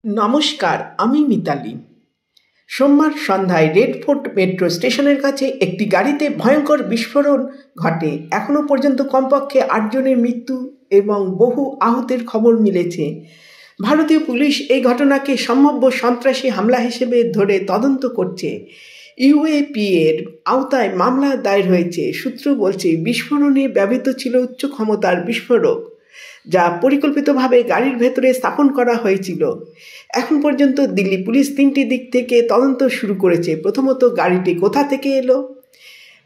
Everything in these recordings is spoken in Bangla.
নমস্কার, আমি মিতালি। সোমবার সন্ধ্যায় রেড ফোর্ট মেট্রো স্টেশনের কাছে একটি গাড়িতে ভয়ঙ্কর বিস্ফোরণ ঘটে। এখনও পর্যন্ত কমপক্ষে 8 জনের মৃত্যু এবং বহু আহতের খবর মিলেছে। ভারতীয় পুলিশ এই ঘটনাকে সম্ভাব্য সন্ত্রাসী হামলা হিসেবে ধরে তদন্ত করছে। ইউএপি এর আওতায় মামলা দায়ের হয়েছে। সূত্র বলছে বিস্ফোরণে ব্যবহৃত ছিল উচ্চ ক্ষমতার বিস্ফোরক, যা পরিকল্পিতভাবে গাড়ির ভেতরে স্থাপন করা হয়েছিল। এখন পর্যন্ত দিল্লি পুলিশ 3টি দিক থেকে তদন্ত শুরু করেছে। প্রথমত, গাড়িটি কোথা থেকে এলো।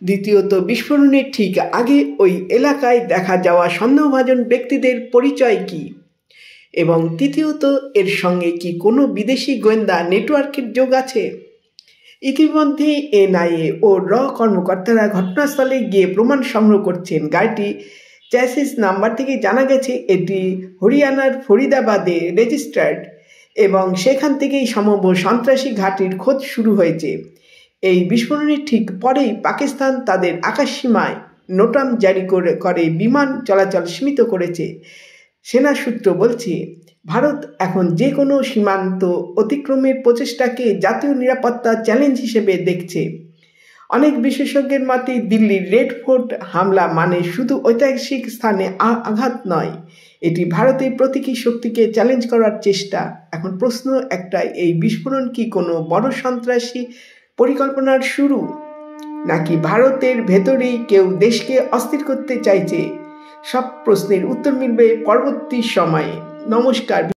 দ্বিতীয়ত, বিস্ফোরণের ঠিক আগে ওই এলাকায় দেখা যাওয়া সন্দেহভাজন ব্যক্তিদের পরিচয় কী। এবং তৃতীয়ত, এর সঙ্গে কি কোনো বিদেশি গোয়েন্দা নেটওয়ার্কের যোগ আছে। ইতিমধ্যে এনআইএ ও কর্মকর্তারা ঘটনাস্থলে গিয়ে প্রমাণ সংগ্রহ করছেন। গাড়িটি চ্যাসিস নাম্বার থেকে জানা গেছে এটি হরিয়ানার ফরিদাবাদে রেজিস্টার্ড এবং সেখান থেকেই সম্ভাব্য সন্ত্রাসী ঘাঁটির খোঁজ শুরু হয়েছে। এই বিস্ফোরণের ঠিক পরেই পাকিস্তান তাদের আকাশসীমায় নোটাম জারি করে বিমান চলাচল সীমিত করেছে। সেনা সূত্র বলছে, ভারত এখন যে কোনো সীমান্ত অতিক্রমের প্রচেষ্টাকে জাতীয় নিরাপত্তা চ্যালেঞ্জ হিসেবে দেখছে। অনেক বিশেষজ্ঞের মতে দিল্লির রেড ফোর্ট হামলা মানে শুধু ঐতিহাসিক স্থানে আঘাত নয়, এটি ভারতের প্রতীকী শক্তিকে চ্যালেঞ্জ করার চেষ্টা। এখন প্রশ্ন একটাই, এই বিস্ফোরণ কি কোনো বড় সন্ত্রাসী পরিকল্পনার শুরু, নাকি ভারতের ভেতরেই কেউ দেশকে অস্থির করতে চাইছে? সব প্রশ্নের উত্তর মিলবে পরবর্তী সময়ে। নমস্কার।